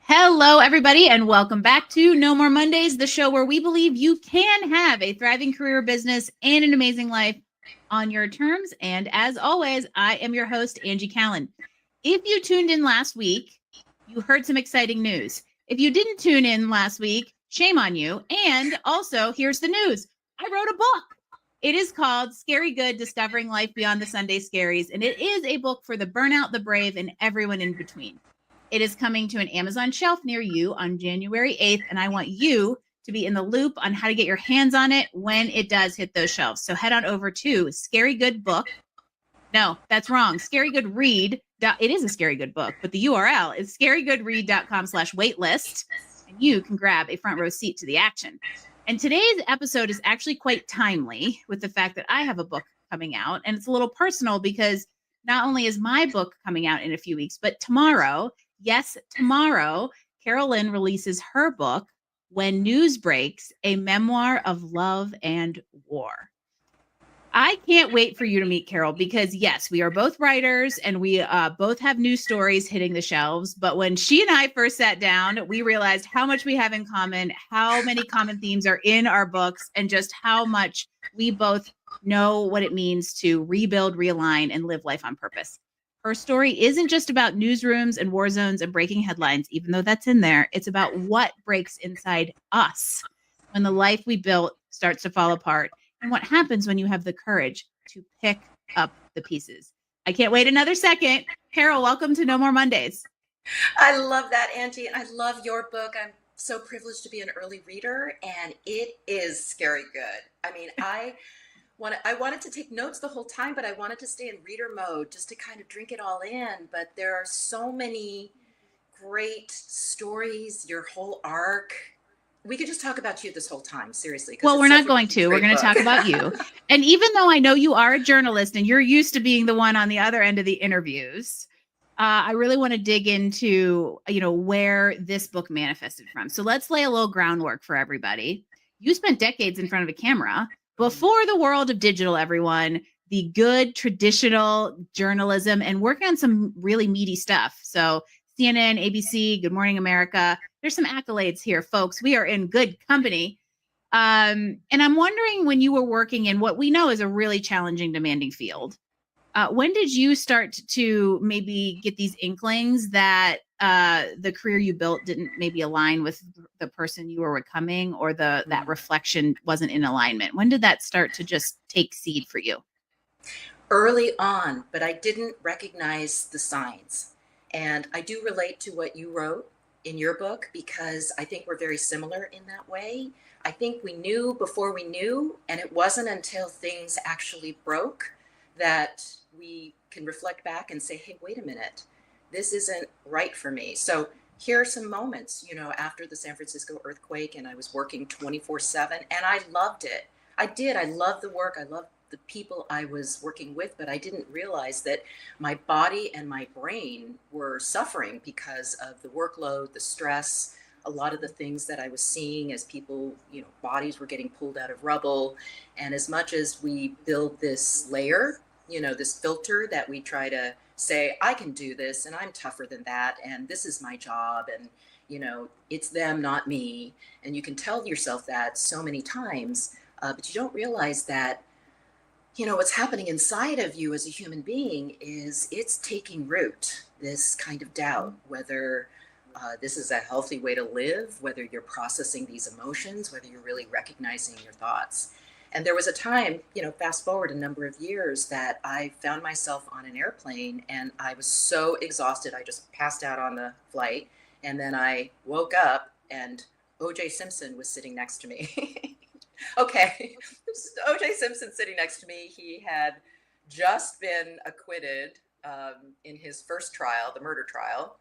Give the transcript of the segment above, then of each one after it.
Hello, everybody, and welcome back to No More Mondays, the show where we believe you can have a thriving career, business, and an amazing life on your terms. And as always, I am your host, Angie Callen. If you tuned in last week, you heard some exciting news. If you didn't tune in last week, shame on you. And also, here's the news. I wrote a book. It is called Scary Good, Discovering Life Beyond the Sunday Scaries. And it is a book for the burnout, the brave, and everyone in between. It is coming to an Amazon shelf near you on January 8th, and I want you to be in the loop on how to get your hands on it when it does hit those shelves. So head on over to Scary Good Book. No, that's wrong. Scary Good Read. It is a Scary Good book, but the URL is scarygoodread.com/waitlist, and you can grab a front row seat to the action. And today's episode is actually quite timely with the fact that I have a book coming out, and it's a little personal because not only is my book coming out in a few weeks, but tomorrow, yes, tomorrow, Carol Lin releases her book, When News Breaks, a memoir of love and war. I can't wait for you to meet Carol because, yes, we are both writers and we both have news stories hitting the shelves. But when she and I first sat down, we realized how much we have in common, how many common themes are in our books, and just how much we both know what it means to rebuild, realign, and live life on purpose. Her story isn't just about newsrooms and war zones and breaking headlines, even though that's in there. It's about what breaks inside us when the life we built starts to fall apart, and what happens when you have the courage to pick up the pieces. I can't wait another second. Carol, welcome to No More Mondays. I love that, Angie. I love your book. I'm so privileged to be an early reader, and it is scary good. I mean, I wanted to take notes the whole time, but I wanted to stay in reader mode just to kind of drink it all in. But there are so many great stories, your whole arc. We could just talk about you this whole time, seriously. Well, we're not going to. We're going to talk about you. And even though I know you are a journalist and you're used to being the one on the other end of the interviews, I really want to dig into, where this book manifested from. So let's lay a little groundwork for everybody. You spent decades in front of a camera before the world of digital, everyone, the good traditional journalism, and working on some really meaty stuff. So CNN, ABC, Good Morning America. There's some accolades here, folks. We are in good company. And I'm wondering, when you were working in what we know is a really challenging, demanding field, when did you start to maybe get these inklings that the career you built didn't maybe align with the person you were becoming, or that reflection wasn't in alignment? When did that start to just take seed for you? Early on, but I didn't recognize the signs. And I do relate to what you wrote in your book because I think we're very similar in that way. I think we knew before we knew, and it wasn't until things actually broke that we can reflect back and say, hey, wait a minute, this isn't right for me. So here are some moments, after the San Francisco earthquake, and I was working 24/7, and I loved it. I did. I loved the work. I loved the people I was working with, but I didn't realize that my body and my brain were suffering because of the workload, the stress, a lot of the things that I was seeing as people, bodies were getting pulled out of rubble. And as much as we build this layer, this filter that we try to say, I can do this and I'm tougher than that, and this is my job, and it's them, not me. And you can tell yourself that so many times, but you don't realize that what's happening inside of you as a human being is it's taking root, this kind of doubt, whether this is a healthy way to live, whether you're processing these emotions, whether you're really recognizing your thoughts. And there was a time, fast forward a number of years, that I found myself on an airplane and I was so exhausted. I just passed out on the flight. And then I woke up and O.J. Simpson was sitting next to me. Okay, O.J. Simpson sitting next to me. He had just been acquitted in his first trial, the murder trial.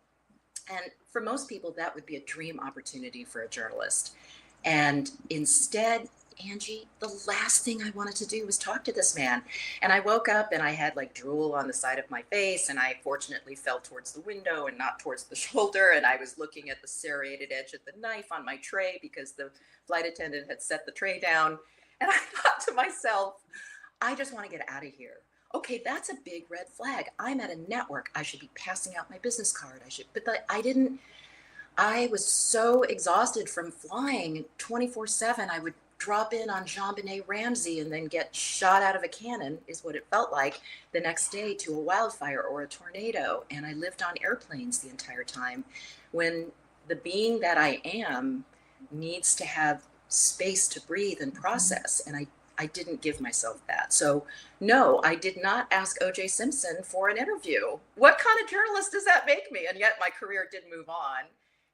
And for most people, that would be a dream opportunity for a journalist. And instead, Angie, the last thing I wanted to do was talk to this man. And I woke up and I had like drool on the side of my face, and I fortunately fell towards the window and not towards the shoulder. And I was looking at the serrated edge of the knife on my tray because the flight attendant had set the tray down. And I thought to myself, I just want to get out of here. Okay, that's a big red flag. I'm at a network. I should be passing out my business card. But I didn't I was so exhausted from flying 24/7. I would drop in on JonBenet Ramsey and then get shot out of a cannon, is what it felt like, the next day to a wildfire or a tornado. And I lived on airplanes the entire time, when the being that I am needs to have space to breathe and process. And I didn't give myself that. So, no, I did not ask OJ Simpson for an interview. What kind of journalist does that make me? And yet my career did move on.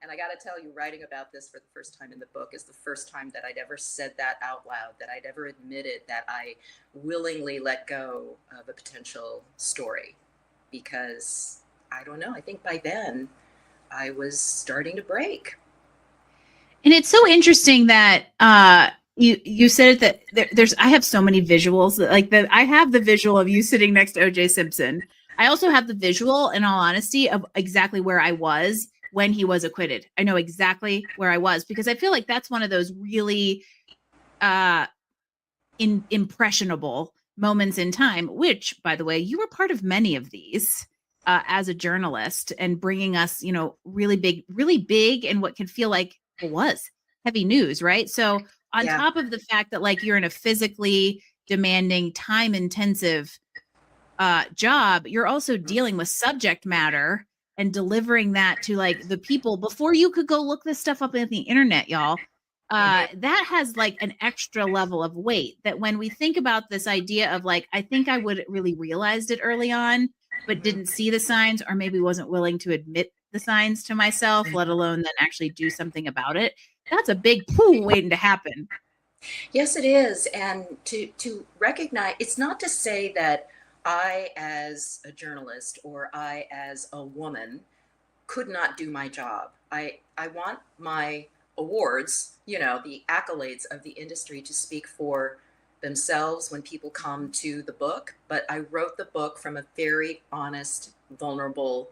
And I got to tell you, writing about this for the first time in the book is the first time that I'd ever said that out loud, that I'd ever admitted that I willingly let go of a potential story. Because I don't know, I think by then I was starting to break. And it's so interesting that you said it, that there's I have so many visuals, like that I have the visual of you sitting next to OJ Simpson. I also have the visual, in all honesty, of exactly where I was when he was acquitted. I know exactly where I was, because I feel like that's one of those really impressionable moments in time, which, by the way, you were part of many of these as a journalist, and bringing us, really big, and what can feel like was heavy news, right? So on Yeah. top of the fact that, like, you're in a physically demanding, time intensive job, you're also dealing with subject matter and delivering that to, like, the people before you could go look this stuff up on the internet, y'all. That has, like, an extra level of weight, that when we think about this idea of, like, I think I would really realized it early on, but didn't see the signs, or maybe wasn't willing to admit the signs to myself, let alone then actually do something about it. That's a big poo waiting to happen. Yes, it is. And to recognize, it's not to say that I, as a journalist, or I, as a woman, could not do my job. I want my awards, the accolades of the industry, to speak for themselves when people come to the book. But I wrote the book from a very honest, vulnerable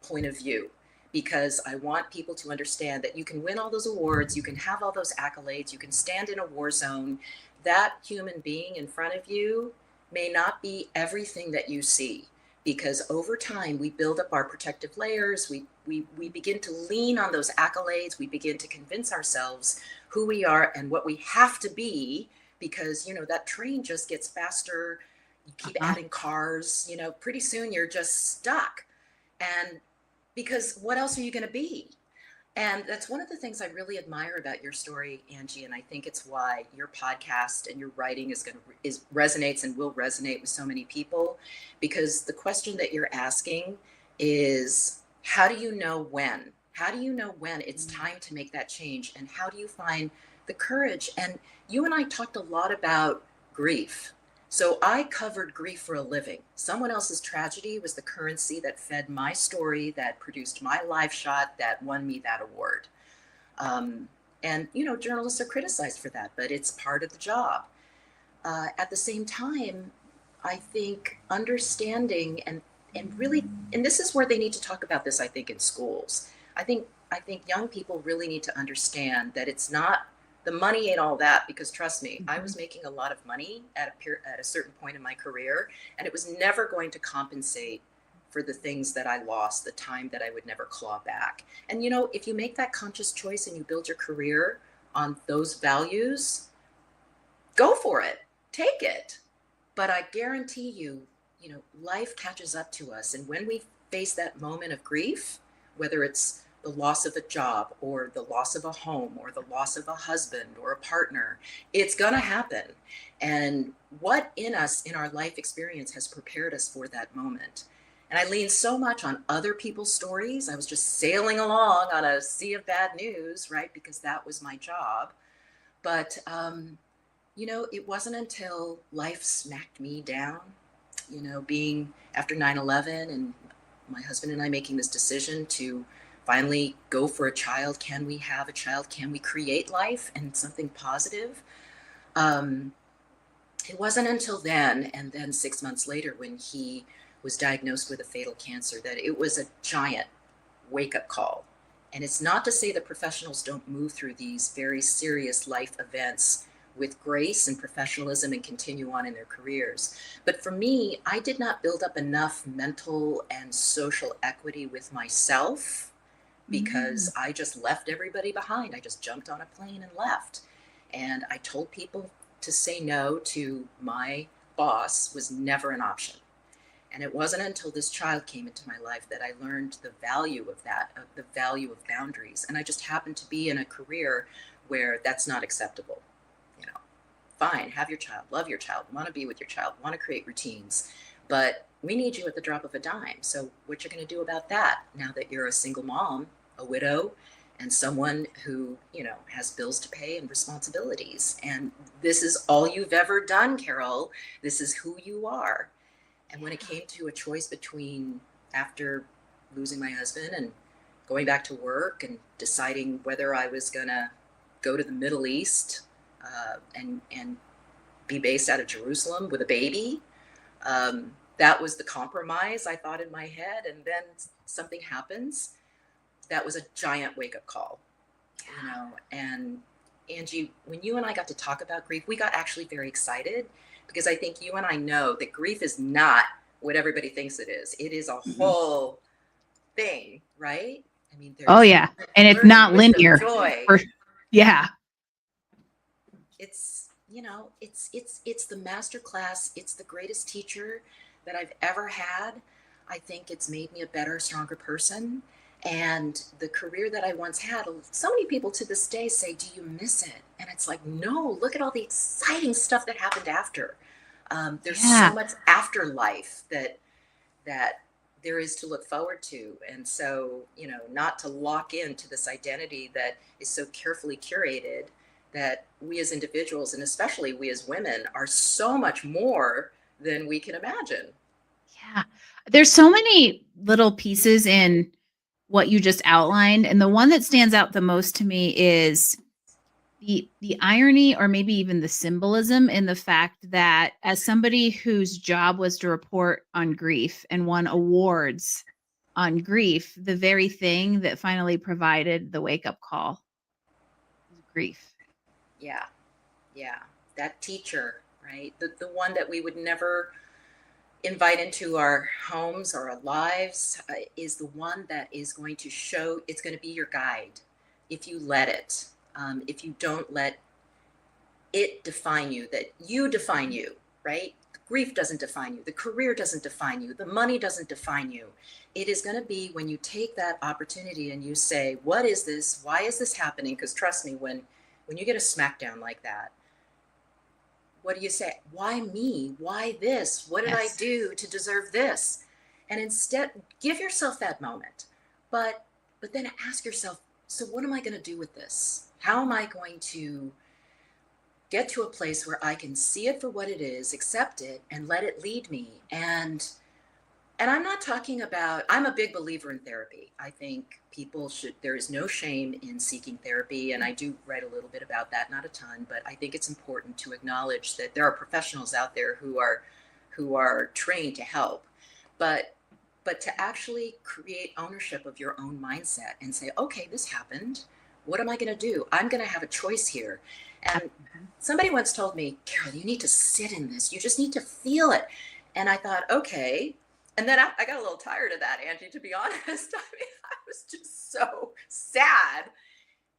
point of view, because I want people to understand that you can win all those awards, you can have all those accolades, you can stand in a war zone. That human being in front of you may not be everything that you see, because over time we build up our protective layers. We begin to lean on those accolades. We begin to convince ourselves who we are and what we have to be, because that train just gets faster. You keep adding cars, pretty soon you're just stuck. And because what else are you going to be? And that's one of the things I really admire about your story, Angie. And I think it's why your podcast and your writing resonates and will resonate with so many people, because the question that you're asking is, how do you know when? How do you know when it's time to make that change? And how do you find the courage? And you and I talked a lot about grief. So I covered grief for a living. Someone else's tragedy was the currency that fed my story, that produced my live shot, that won me that award. And journalists are criticized for that, but it's part of the job. At the same time, I think understanding and really, and this is where they need to talk about this, I think, in schools. I think young people really need to understand that it's not, the money ain't all that, because trust me, I was making a lot of money at a certain point in my career, and it was never going to compensate for the things that I lost, the time that I would never claw back. And if you make that conscious choice and you build your career on those values, go for it, take it. But I guarantee you, life catches up to us. And when we face that moment of grief, whether it's the loss of a job, or the loss of a home, or the loss of a husband or a partner, it's going to happen. And what in us, in our life experience, has prepared us for that moment? And I leaned so much on other people's stories. I was just sailing along on a sea of bad news, right? Because that was my job. But, it wasn't until life smacked me down, being after 9/11, and my husband and I making this decision to finally go for a child. Can we have a child? Can we create life and something positive? It wasn't until then, and then 6 months later, when he was diagnosed with a fatal cancer, that it was a giant wake-up call. And it's not to say that professionals don't move through these very serious life events with grace and professionalism and continue on in their careers. But for me, I did not build up enough mental and social equity with myself because I just left everybody behind. I just jumped on a plane and left. And I told people to say no to my boss was never an option. And it wasn't until this child came into my life that I learned the value of that, of the value of boundaries. And I just happened to be in a career where that's not acceptable. You know, fine, have your child, love your child, want to be with your child, want to create routines, but we need you at the drop of a dime. So what you're going to do about that now that you're a single mom, a widow, and someone who, you know, has bills to pay and responsibilities. And this is all you've ever done, Carol. This is who you are. And when it came to a choice between, after losing my husband and going back to work and deciding whether I was going to go to the Middle East and be based out of Jerusalem with a baby, that was the compromise I thought in my head. And then something happens. That was a giant wake-up call, you know. And Angie, when you and I got to talk about grief, we got actually very excited, because I think you and I know that grief is not what everybody thinks it is. It is a whole thing, right? I mean, there's and it's not linear. Joy. It's, you know, it's the master class. It's the greatest teacher that I've ever had. I think it's made me a better, stronger person. And the career that I once had, so many people to this day say, do you miss it? And it's like, no, look at all the exciting stuff that happened after. There's so much afterlife that there is to look forward to. And so, you know, not to lock into this identity that is so carefully curated, that we as individuals, and especially we as women, are so much more than we can imagine. Yeah. There's so many little pieces in what you just outlined. And the one that stands out the most to me is the irony, or maybe even the symbolism, in the fact that as somebody whose job was to report on grief and won awards on grief, the very thing that finally provided the wake-up call was grief. Yeah. That teacher, right? The one that we would never invite into our homes or our lives, is the one that is going to show, it's going to be your guide if you let it. If you don't let it define you, that you define you, right? Grief doesn't define you. The career doesn't define you. The money doesn't define you. It is going to be when you take that opportunity and you say, what is this? Why is this happening? Because trust me, when you get a smackdown like that, what do you say? Why me? Why this? What did I do to deserve this? And instead, give yourself that moment. But then ask yourself, so what am I going to do with this? How am I going to get to a place where I can see it for what it is, accept it, and let it lead me? And I'm not talking about, I'm a big believer in therapy. I think people should, there is no shame in seeking therapy. And I do write a little bit about that, not a ton, but I think it's important to acknowledge that there are professionals out there who are trained to help. But to actually create ownership of your own mindset and say, okay, this happened. What am I going to do? I'm going to have a choice here. And somebody once told me, Carol, you need to sit in this. You just need to feel it. And I thought, okay. And then I got a little tired of that, Angie, to be honest. I mean, I was just so sad,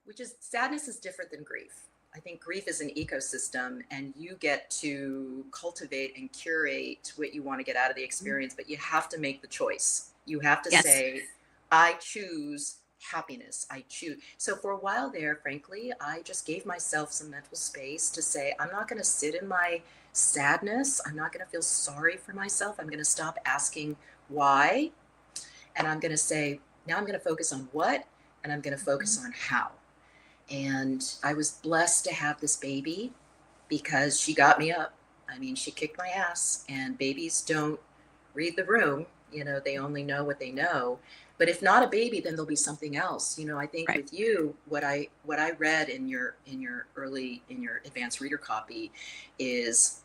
which is, sadness is different than grief. I think grief is an ecosystem, and you get to cultivate and curate what you want to get out of the experience, but you have to make the choice. You have to say, I choose happiness. I choose. So for a while there, frankly, I just gave myself some mental space to say, I'm not going to sit in my sadness. I'm not going to feel sorry for myself. I'm going to stop asking why. And I'm going to say, now I'm going to focus on what, and I'm going to focus on how. And I was blessed to have this baby because she got me up. I mean, she kicked my ass, and babies don't read the room. You know, they only know what they know. But if not a baby, then there'll be something else. You know, I think with you, what I read in your advanced reader copy is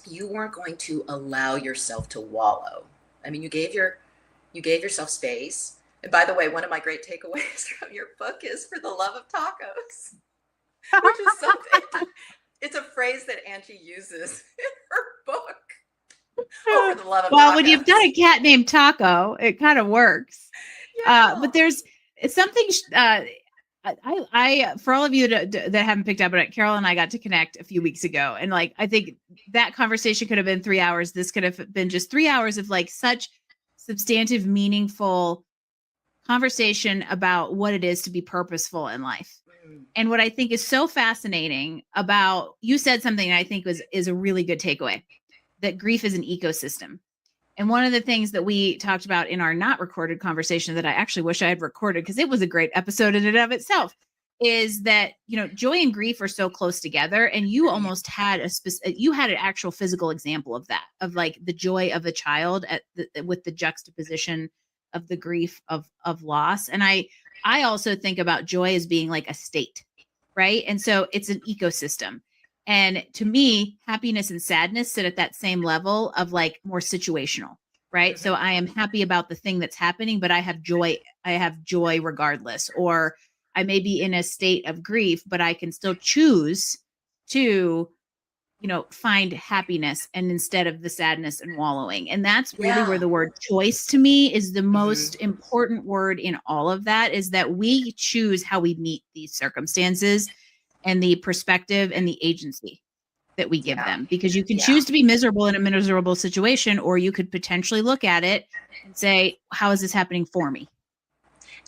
you weren't going to allow yourself to wallow. I mean, you gave yourself space. And by the way, one of my great takeaways from your book is for the love of tacos, which is something, it's a phrase that Angie uses in her book. Oh, for the love of tacos. When you've got a cat named Taco, it kind of works. But it's something I for all of you that haven't picked up on it, Carol and I got to connect a few weeks ago, and like I think that conversation could have been 3 hours. This could have been just 3 hours of like such substantive, meaningful conversation about what it is to be purposeful in life. Mm. And what I think is so fascinating about, you said something I think is a really good takeaway, that grief is an ecosystem. And one of the things that we talked about in our not recorded conversation that I actually wish I had recorded because it was a great episode in and of itself, is that, you know, joy and grief are so close together. And you almost had you had an actual physical example of that, of like the joy of a child with the juxtaposition of the grief of loss. And I also think about joy as being like a state, right? And so it's an ecosystem. And to me, happiness and sadness sit at that same level of like more situational, right? So I am happy about the thing that's happening, but I have joy. I have joy regardless. Or I may be in a state of grief, but I can still choose to, you know, find happiness and instead of the sadness and wallowing. And that's really where Yeah. the word choice to me is the most important word in all of that, is that we choose how we meet these circumstances and the perspective and the agency that we give them, because you can choose to be miserable in a miserable situation, or you could potentially look at it and say, how is this happening for me?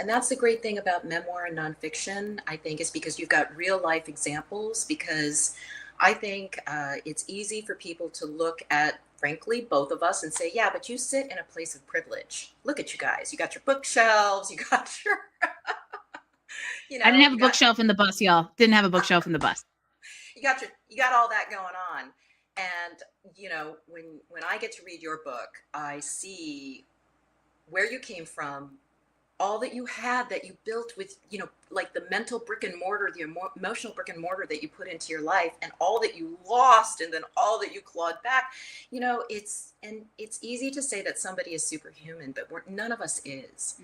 And that's the great thing about memoir and nonfiction, I think, is because you've got real life examples. Because I think it's easy for people to look at, frankly, both of us and say, yeah, but you sit in a place of privilege. Look at you guys. You got your bookshelves, you got your, I didn't have a bookshelf in the bus, y'all. Didn't have a bookshelf in the bus. You got all that going on. And, you know, when I get to read your book, I see where you came from, all that you had, that you built with, you know, like the mental brick and mortar, the emotional brick and mortar that you put into your life, and all that you lost, and then all that you clawed back. You know, it's easy to say that somebody is superhuman, but none of us is.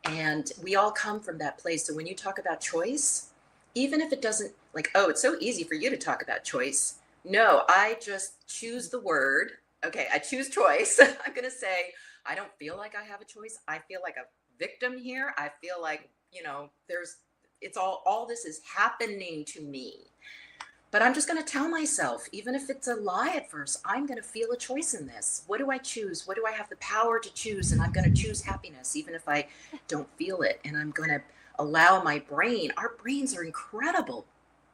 And we all come from that place. So when you talk about choice, even if it doesn't, like, oh, it's so easy for you to talk about choice. No, I just choose the word. Okay, I choose choice. I'm going to say, I don't feel like I have a choice. I feel like a victim here. I feel like, you know, it's all this is happening to me. But I'm just going to tell myself, even if it's a lie at first, I'm going to feel a choice in this. What do I choose? What do I have the power to choose? And I'm going to choose happiness, even if I don't feel it. And I'm going to allow my brain, our brains are incredible.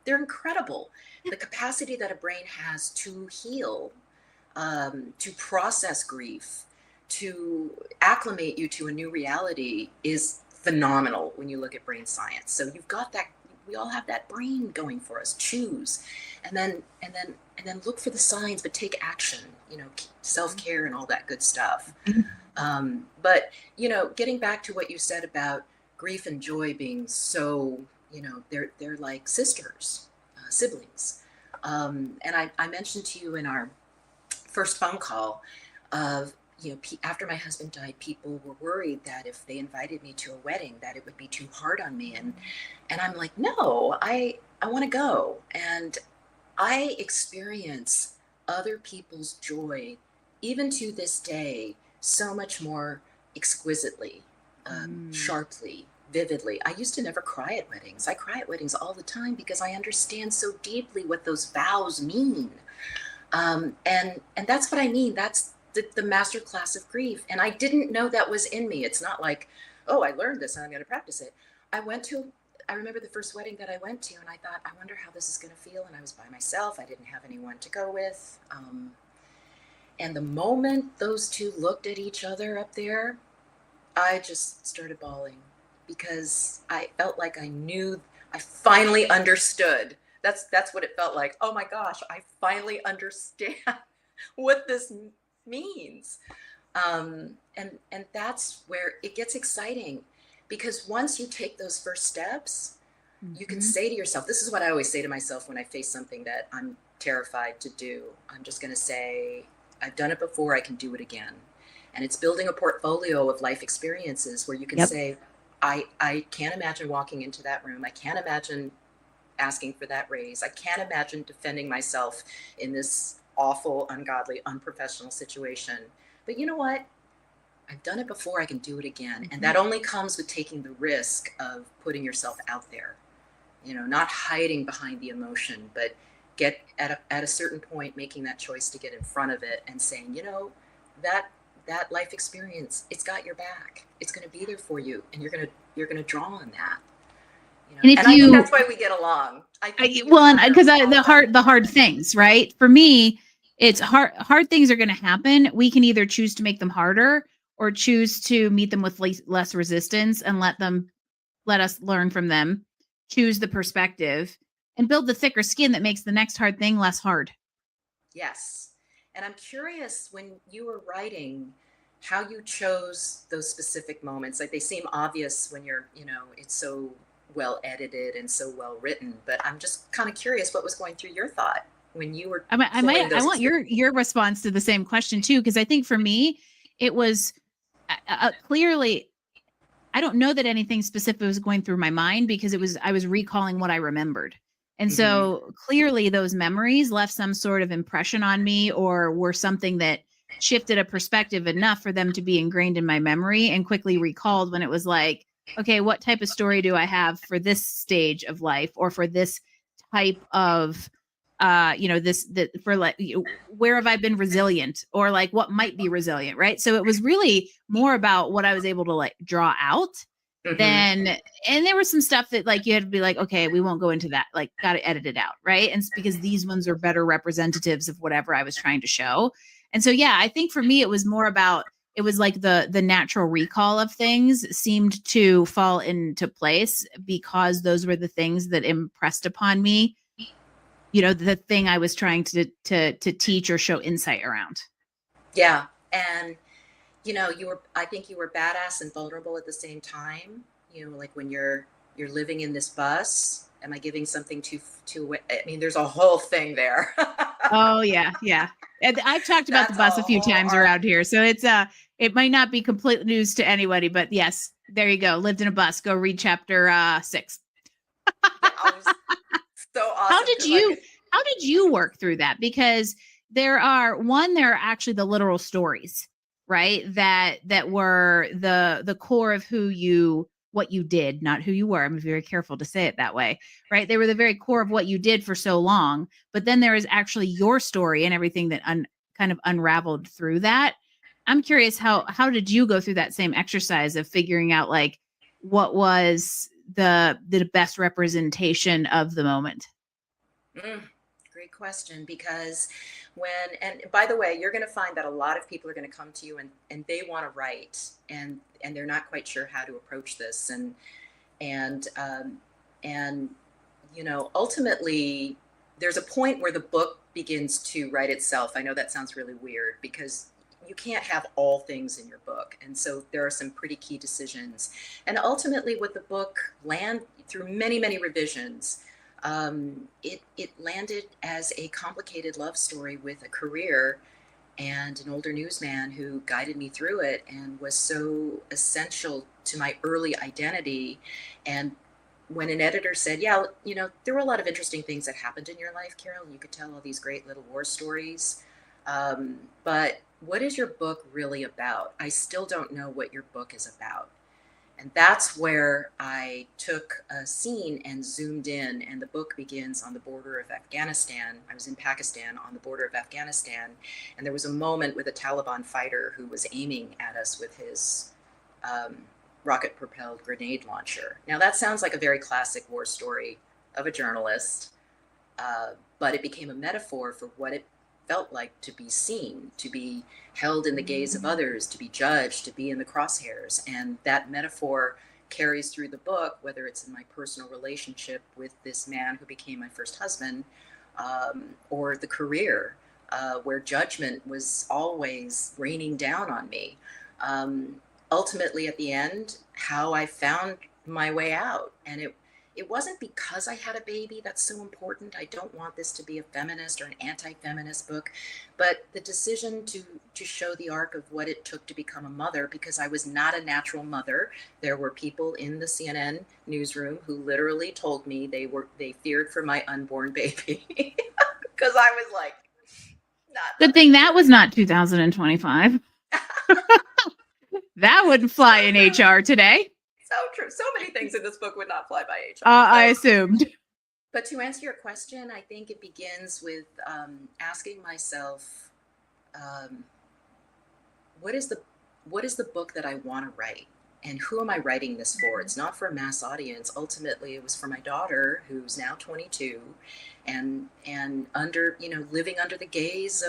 They're incredible. The capacity that a brain has to heal, to process grief, to acclimate you to a new reality is phenomenal when you look at brain science. So you've got that. We all have that brain going for us. Choose, and then look for the signs, but take action. You know, self-care and all that good stuff. But you know, getting back to what you said about grief and joy being so, you know, they're like sisters, siblings. And I mentioned to you in our first phone call of, you know, after my husband died, people were worried that if they invited me to a wedding, that it would be too hard on me. And I'm like, no, I want to go. And I experience other people's joy, even to this day, so much more exquisitely, sharply, vividly. I used to never cry at weddings. I cry at weddings all the time because I understand so deeply what those vows mean. And that's what I mean. That's the master class of grief. And I didn't know that was in me. It's not like, oh, I learned this and I'm going to practice it. I remember the first wedding that I went to, and I thought, I wonder how this is going to feel. And I was by myself. I didn't have anyone to go with. And the moment those two looked at each other up there, I just started bawling because I felt like I finally understood. That's what it felt like. Oh my gosh, I finally understand what this means. And that's where it gets exciting, because once you take those first steps, you can say to yourself, this is what I always say to myself when I face something that I'm terrified to do. I'm just going to say, I've done it before, I can do it again. And it's building a portfolio of life experiences where you can say, I can't imagine walking into that room. I can't imagine asking for that raise. I can't imagine defending myself in this awful, ungodly, unprofessional situation. But you know what? I've done it before, I can do it again. And Mm-hmm. that only comes with taking the risk of putting yourself out there, not hiding behind the emotion, but get at a certain point, making that choice to get in front of it and saying, that life experience, it's got your back. It's going to be there for you. And you're going to draw on that. And if I think that's why we get along. Because the hard things, right? For me, it's hard things are going to happen. We can either choose to make them harder or choose to meet them with less resistance and let us learn from them, choose the perspective, and build the thicker skin that makes the next hard thing less hard. Yes. And I'm curious, when you were writing, how you chose those specific moments. Like, they seem obvious when you're, it's so well edited and so well written, but I'm just kind of curious what was going through your thought when you were. I want your response to the same question too, because I think for me, it was clearly, I don't know that anything specific was going through my mind, because I was recalling what I remembered. And so clearly those memories left some sort of impression on me, or were something that shifted a perspective enough for them to be ingrained in my memory, and quickly recalled when it was like, okay, what type of story do I have for this stage of life, or for this type of, where have I been resilient, or like what might be resilient, right? So it was really more about what I was able to like draw out. And there was some stuff that like you had to be like, okay, we won't go into that, like got to edit it out, right? And it's because these ones are better representatives of whatever I was trying to show. And so yeah, I think for me it was more about, it was like the natural recall of things seemed to fall into place, because those were the things that impressed upon me, the thing I was trying to teach or show insight around. Yeah. And I think you were badass and vulnerable at the same time. Like when you're living in this bus. Am I giving something too? I mean, there's a whole thing there. Oh yeah, yeah. And I've talked about the bus a few times around here, so it might not be complete news to anybody, but yes, there you go. Lived in a bus. Go read chapter 6. So awesome. How did you work through that? Because there are actually the literal stories, right? That were the core of what you did, not who you were. I'm very careful to say it that way, right? They were the very core of what you did for so long, but then there is actually your story and everything that kind of unraveled through that. I'm curious, how did you go through that same exercise of figuring out like what was the best representation of the moment? Great question, because and by the way, you're going to find that a lot of people are going to come to you and they want to write, and they're not quite sure how to approach this. And ultimately there's a point where the book begins to write itself. I know that sounds really weird, because you can't have all things in your book. And so there are some pretty key decisions. And ultimately what the book through many, many revisions, it landed as a complicated love story with a career and an older newsman who guided me through it and was so essential to my early identity. And when an editor said, yeah, there were a lot of interesting things that happened in your life, Carol, you could tell all these great little war stories. But what is your book really about? I still don't know what your book is about. And that's where I took a scene and zoomed in, and the book begins on the border of Afghanistan. I was in Pakistan on the border of Afghanistan, and there was a moment with a Taliban fighter who was aiming at us with his rocket-propelled grenade launcher. Now that sounds like a very classic war story of a journalist, but it became a metaphor for what it felt like to be seen, to be held in the gaze of others, to be judged, to be in the crosshairs. And that metaphor carries through the book, whether it's in my personal relationship with this man who became my first husband, or the career, where judgment was always raining down on me. Ultimately, at the end, how I found my way out. And it wasn't because I had a baby. That's so important. I don't want this to be a feminist or an anti-feminist book, but the decision to show the arc of what it took to become a mother, because I was not a natural mother. There were people in the CNN newsroom who literally told me they feared for my unborn baby, because I was like, not. Good thing that was not 2025. That wouldn't fly in HR today. So true. So many things in this book would not fly by HR. I assumed. But to answer your question, I think it begins with asking myself, um, what is the book that I want to write, and who am I writing this for? It's not for a mass audience. Ultimately, it was for my daughter, who's now 22, and under living under the gaze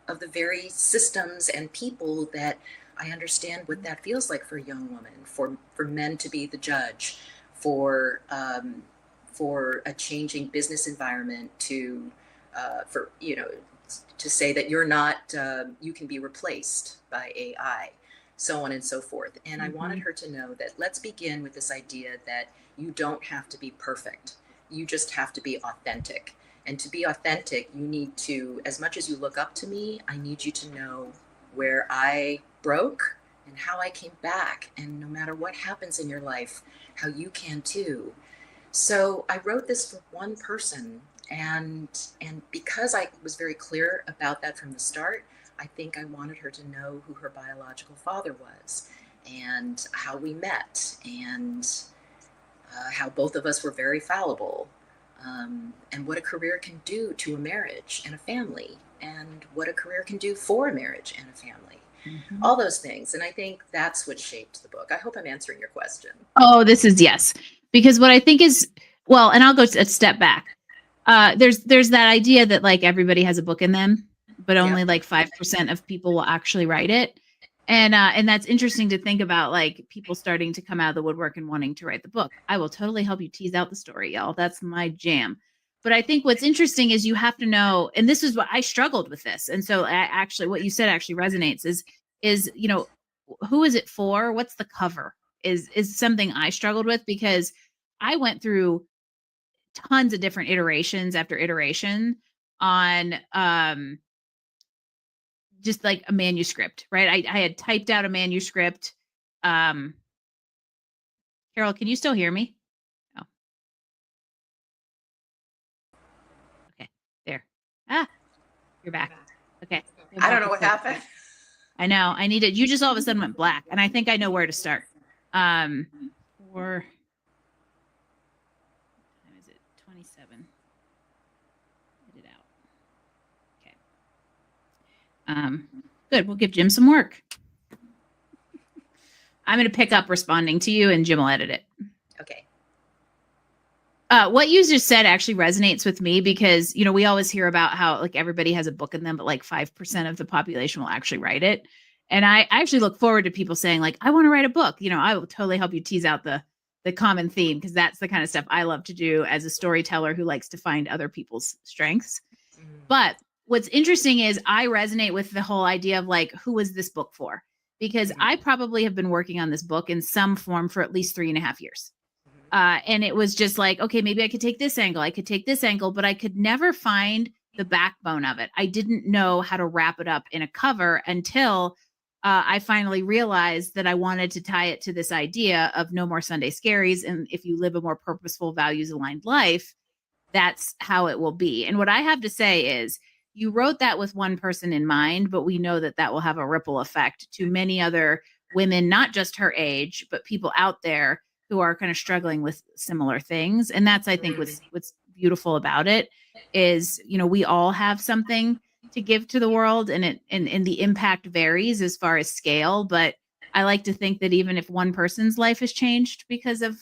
of the very systems and people that I understand what that feels like for a young woman, for men to be the judge, for a changing business environment, for to say that you're not, you can be replaced by AI, so on and so forth. And I wanted her to know that let's begin with this idea that you don't have to be perfect. You just have to be authentic. And to be authentic, you need to, as much as you look up to me, I need you to know where I broke and how I came back. And no matter what happens in your life, how you can too. So I wrote this for one person. And because I was very clear about that from the start, I think I wanted her to know who her biological father was, and how we met, and how both of us were very fallible, and what a career can do to a marriage and a family, and what a career can do for a marriage and a family. All those things. And I think that's what shaped the book. I hope I'm answering your question. Oh, this is yes. Because what I think is, well, and I'll go a step back. There's that idea that like everybody has a book in them, but only like 5% of people will actually write it. And that's interesting to think about, like people starting to come out of the woodwork and wanting to write the book. I will totally help you tease out the story, y'all. That's my jam. But I think what's interesting is you have to know, and this is what I struggled with this. And so actually what you said actually resonates is, who is it for? What's the cover is something I struggled with, because I went through tons of different iterations after iteration on just like a manuscript, right? I had typed out a manuscript. Carol, can you still hear me? Oh. Okay, there. You're back. Okay. I don't know what happened. I know. I needed, you just all of a sudden went black, and I think I know where to start. Or is it 27? Get it out. Okay. Good. We'll give Jim some work. I'm going to pick up responding to you, and Jim will edit it. Okay. What you just said actually resonates with me, because, we always hear about how like everybody has a book in them, but like 5% of the population will actually write it. And I actually look forward to people saying like, I want to write a book. I will totally help you tease out the common theme, because that's the kind of stuff I love to do as a storyteller who likes to find other people's strengths. But what's interesting is I resonate with the whole idea of like, who is this book for? Because I probably have been working on this book in some form for at least 3.5 years. And it was just like, okay, maybe I could take this angle. I could take this angle, but I could never find the backbone of it. I didn't know how to wrap it up in a cover until I finally realized that I wanted to tie it to this idea of no more Sunday scaries. And if you live a more purposeful, values aligned life, that's how it will be. And what I have to say is, you wrote that with one person in mind, but we know that will have a ripple effect to many other women, not just her age, but people out there who are kind of struggling with similar things. And that's, I think, what's beautiful about it is, we all have something to give to the world, and the impact varies as far as scale. But I like to think that even if one person's life has changed because of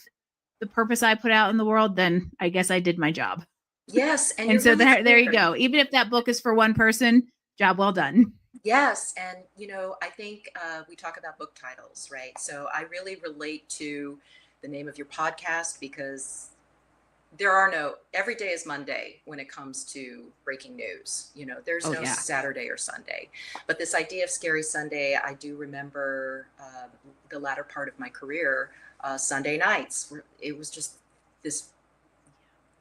the purpose I put out in the world, then I guess I did my job. Yes. And so really there you go. Even if that book is for one person, job well done. Yes. And, I think we talk about book titles, right? So I really relate to the name of your podcast, because every day is Monday when it comes to breaking news. There's no Saturday or Sunday. But this idea of Scary Sunday, I do remember the latter part of my career, Sunday nights, where it was just this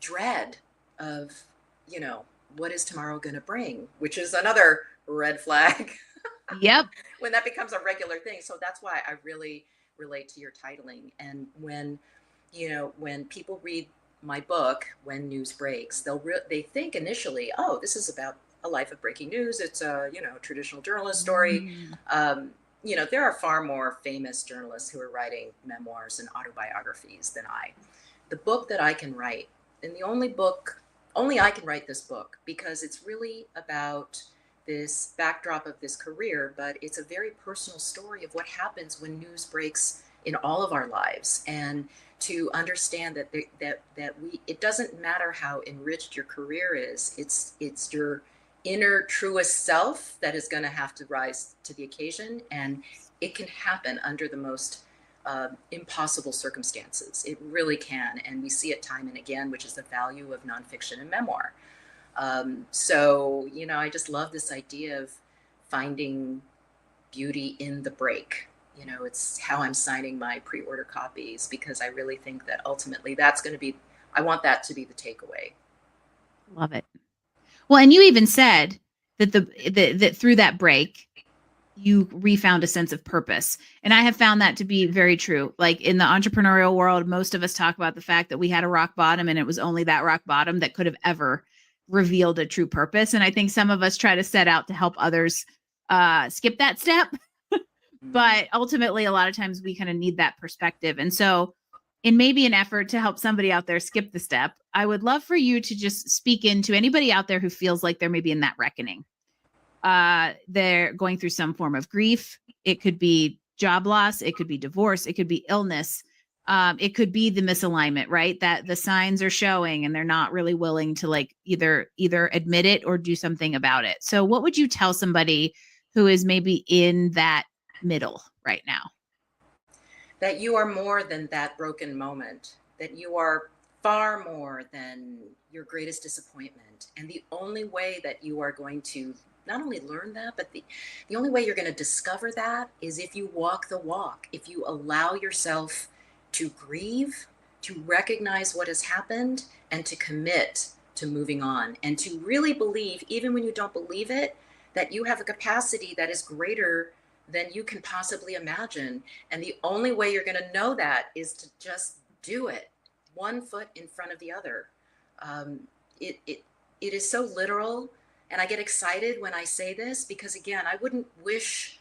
dread of, what is tomorrow going to bring, which is another red flag. Yep. When that becomes a regular thing. So that's why I really relate to your titling. And when people read my book, When News Breaks, they think initially, oh, this is about a life of breaking news. It's a, traditional journalist story. there are far more famous journalists who are writing memoirs and autobiographies than I. The book that I can write, and the only I can write this book, because it's really about this backdrop of this career, but it's a very personal story of what happens when news breaks in all of our lives, and to understand that it doesn't matter how enriched your career is, it's your inner truest self that is going to have to rise to the occasion, and it can happen under the most impossible circumstances. It really can, and we see it time and again, which is the value of nonfiction and memoir. So, I just love this idea of finding beauty in the break. It's how I'm signing my pre-order copies, because I really think that ultimately I want that to be the takeaway. Love it. Well, and you even said that that through that break, you refound a sense of purpose. And I have found that to be very true. Like in the entrepreneurial world, most of us talk about the fact that we had a rock bottom, and it was only that rock bottom that could have ever revealed a true purpose. And I think some of us try to set out to help others skip that step. But ultimately, a lot of times we kind of need that perspective. And so in maybe an effort to help somebody out there skip the step, I would love for you to just speak into anybody out there who feels like they're maybe in that reckoning. They're going through some form of grief. It could be job loss. It could be divorce. It could be illness. It could be the misalignment, right? That the signs are showing and they're not really willing to like either admit it or do something about it. So what would you tell somebody who is maybe in that middle right now? That you are more than that broken moment, that you are far more than your greatest disappointment. And the only way that you are going to not only learn that, but the only way you're going to discover that is if you walk the walk, if you allow yourself to grieve, to recognize what has happened, and to commit to moving on, and to really believe, even when you don't believe it, that you have a capacity that is greater than you can possibly imagine. And the only way you're going to know that is to just do it, one foot in front of the other. It is so literal. And I get excited when I say this, because again, I wouldn't wish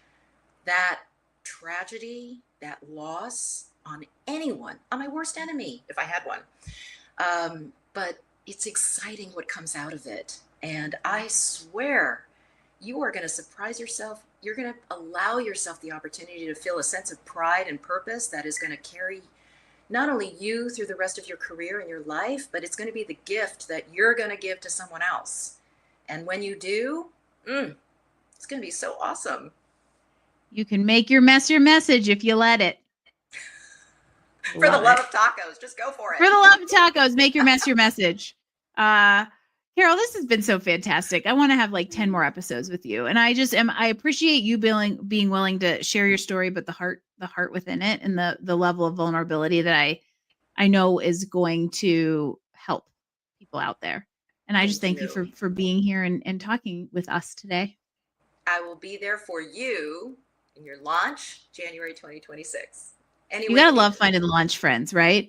that tragedy, that loss on anyone, on my worst enemy, if I had one. But it's exciting what comes out of it. And I swear, you are going to surprise yourself. You're going to allow yourself the opportunity to feel a sense of pride and purpose that is going to carry not only you through the rest of your career and your life, but it's going to be the gift that you're going to give to someone else. And when you do, it's going to be so awesome. You can make your mess your message if you let it. For the love of tacos, just go for it. For the love of tacos, make your mess your message. Carol, this has been so fantastic. I want to have like 10 more episodes with you. And I appreciate you being willing to share your story, but the heart within it, and the level of vulnerability that I know is going to help people out there. And I just thank you for being here and talking with us today. I will be there for you in your launch, January 2026. You gotta love finding the launch friends, right?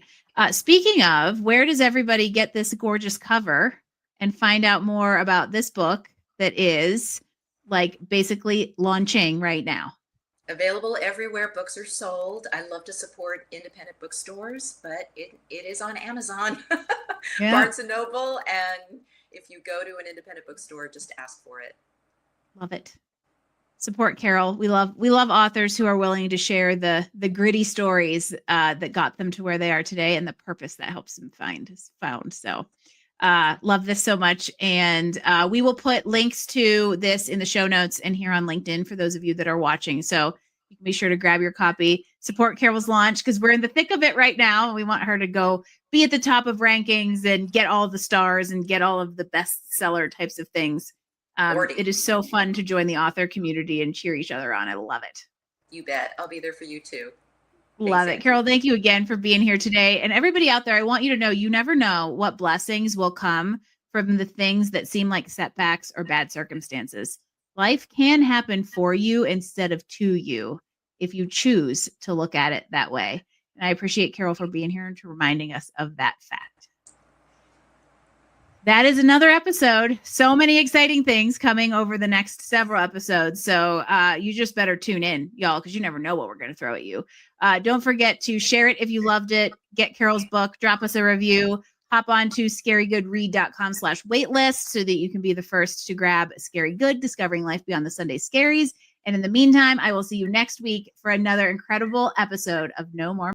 Speaking of, where does everybody get this gorgeous cover and find out more about this book that is like basically launching right now? Available everywhere books are sold. I love to support independent bookstores, but it is on Amazon, yeah. Barnes & Noble, and if you go to an independent bookstore, just ask for it. Love it. Support Carol. We love authors who are willing to share the gritty stories that got them to where they are today, and the purpose that helps them found. So love this so much. And we will put links to this in the show notes and here on LinkedIn for those of you that are watching. So you can be sure to grab your copy, support Carol's launch, because we're in the thick of it right now. We want her to go be at the top of rankings and get all the stars and get all of the bestseller types of things. It is so fun to join the author community and cheer each other on. I love it. You bet. I'll be there for you too. Love it. Carol, thank you again for being here today. And everybody out there, I want you to know you never know what blessings will come from the things that seem like setbacks or bad circumstances. Life can happen for you instead of to you if you choose to look at it that way. And I appreciate Carol for being here and to reminding us of that fact. That is another episode. So many exciting things coming over the next several episodes. So you just better tune in, y'all, because you never know what we're going to throw at you. Don't forget to share it if you loved it. Get Carol's book. Drop us a review. Hop on to scarygoodread.com/waitlist so that you can be the first to grab Scary Good, Discovering Life Beyond the Sunday Scaries. And in the meantime, I will see you next week for another incredible episode of No More